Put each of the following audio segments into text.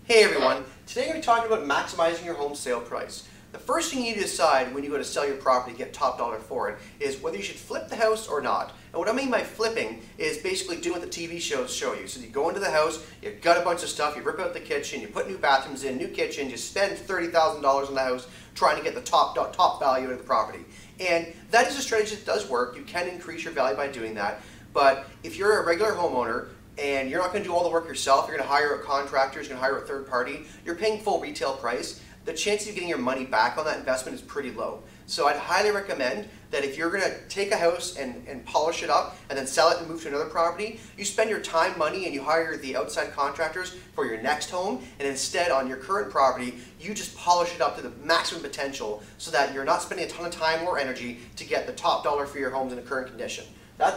Hey everyone, today I'm going to be talking about maximizing your home sale price. The first thing you need to decide when you go to sell your property, get top dollar for it, is whether you should flip the house or not. And what I mean by flipping is basically doing what the TV shows show you. So you go into the house, you've got a bunch of stuff, you rip out the kitchen, you put new bathrooms in, new kitchen, you spend $30,000 on the house trying to get the top value of the property. And that is a strategy that does work. You can increase your value by doing that. But if you're a regular homeowner, and you're not going to do all the work yourself, you're going to hire a contractor, you're going to hire a third party, you're paying full retail price, the chances of getting your money back on that investment is pretty low. So I'd highly recommend that if you're going to take a house and polish it up and then sell it and move to another property, you spend your time, money, and you hire the outside contractors for your next home, and instead on your current property, you just polish it up to the maximum potential so that you're not spending a ton of time or energy to get the top dollar for your homes in the current condition.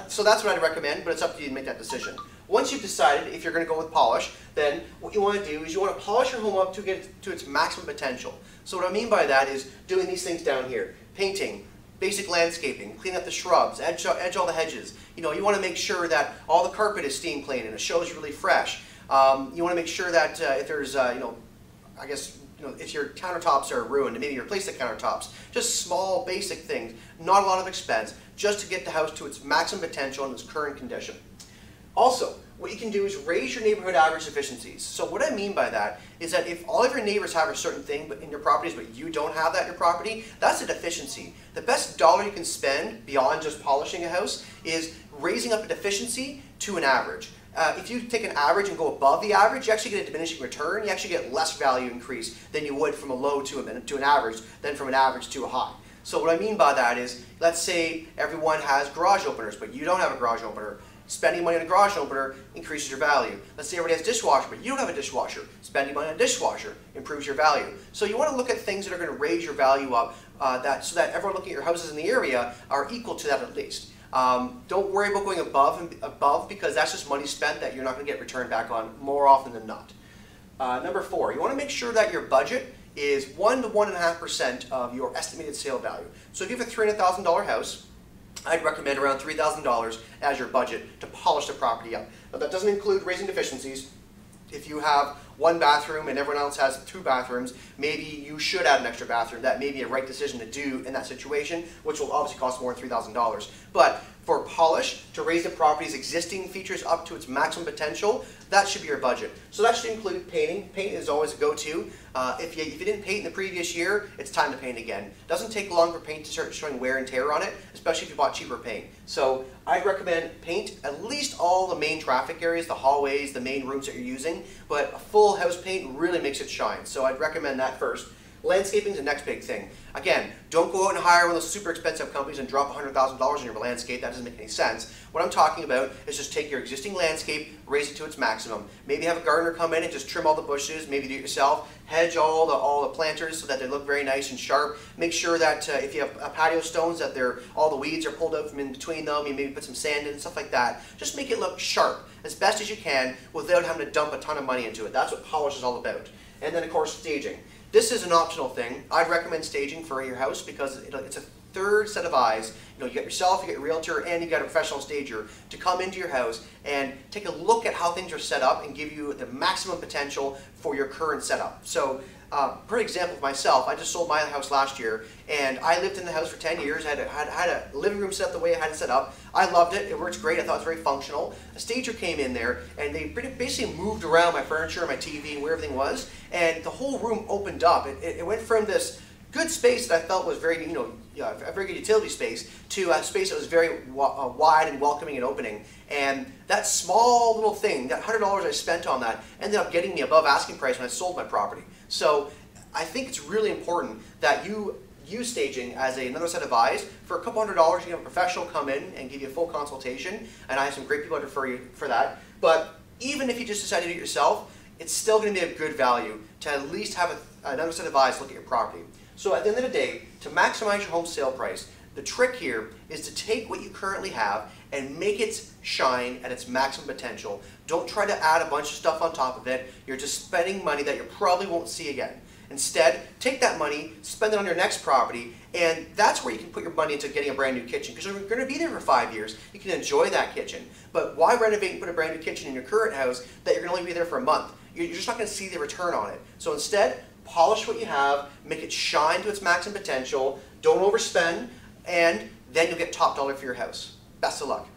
So that's what I'd recommend, but it's up to you to make that decision. Once you've decided if you're going to go with polish, then what you want to do is you want to polish your home up to get it to its maximum potential. So what I mean by that is doing these things down here. Painting, basic landscaping, clean up the shrubs, edge all the hedges. You know, you want to make sure that all the carpet is steam clean and it shows really fresh. You want to make sure that if there's, if your countertops are ruined, maybe you replace the countertops. Just small, basic things, not a lot of expense, just to get the house to its maximum potential in its current condition. Also, what you can do is raise your neighborhood average efficiencies. So what I mean by that is that if all of your neighbors have a certain thing but in your properties, but you don't have that in your property, that's a deficiency. The best dollar you can spend beyond just polishing a house is raising up a deficiency to an average. If you take an average and go above the average, you actually get a diminishing return. You actually get less value increase than you would from a low to an average than from an average to a high. So what I mean by that is, let's say everyone has garage openers, but you don't have a garage opener. Spending money on a garage opener increases your value. Let's say everybody has a dishwasher, but you don't have a dishwasher. Spending money on a dishwasher improves your value. So you want to look at things that are going to raise your value up so that everyone looking at your houses in the area are equal to that at least. Don't worry about going above because that's just money spent that you're not going to get returned back on more often than not. Number 4, you want to make sure that your budget is 1 to 1.5% of your estimated sale value. So if you have a $300,000 house, I'd recommend around $3,000 as your budget to polish the property up. Now that doesn't include raising deficiencies. If you have one bathroom and everyone else has 2 bathrooms, maybe you should add an extra bathroom. That may be a right decision to do in that situation, which will obviously cost more than $3,000. But for polish, to raise the property's existing features up to its maximum potential, that should be your budget. So that should include painting. Paint is always a go-to. If you didn't paint in the previous year, it's time to paint again. It doesn't take long for paint to start showing wear and tear on it, especially if you bought cheaper paint. So I'd recommend paint at least all the main traffic areas, the hallways, the main rooms that you're using, but a full house paint really makes it shine. So I'd recommend that first. Landscaping is the next big thing. Again, don't go out and hire one of those super expensive companies and drop $100,000 on your landscape. That doesn't make any sense. What I'm talking about is just take your existing landscape, raise it to its maximum. Maybe have a gardener come in and just trim all the bushes, maybe do it yourself, hedge all the planters so that they look very nice and sharp. Make sure that if you have patio stones that all the weeds are pulled out from in between them. You maybe put some sand in, stuff like that. Just make it look sharp as best as you can without having to dump a ton of money into it. That's what polish is all about. And then of course staging. This is an optional thing. I'd recommend staging for your house because it's a third set of eyes. You get yourself, you get a realtor, and you got a professional stager to come into your house and take a look at how things are set up and give you the maximum potential for your current setup. So, for example, for myself, I just sold my house last year, and I lived in the house for 10 years. I had a living room set up the way I had it set up. I loved it. It works great. I thought it was very functional. A stager came in there, and they basically moved around my furniture, my TV, and where everything was, and the whole room opened up. It went from this good space that I felt was very, a very good utility space to a space that was very wide and welcoming and opening. And that small little thing, that $100 I spent on that, ended up getting me above asking price when I sold my property. So I think it's really important that you use staging as another set of eyes. For a couple $100, you can have a professional come in and give you a full consultation, and I have some great people to refer you for that. But even if you just decide to do it yourself, it's still going to be a good value to at least have another set of eyes look at your property. So at the end of the day, to maximize your home sale price, the trick here is to take what you currently have and make it shine at its maximum potential. Don't try to add a bunch of stuff on top of it. You're just spending money that you probably won't see again. Instead, take that money, spend it on your next property, and that's where you can put your money into getting a brand new kitchen, because you're going to be there for 5 years. You can enjoy that kitchen. But why renovate and put a brand new kitchen in your current house that you're going to only be there for a month? you're just not going to see the return on it. So instead, polish what you have, make it shine to its maximum potential, don't overspend, and then you'll get top dollar for your house. Best of luck.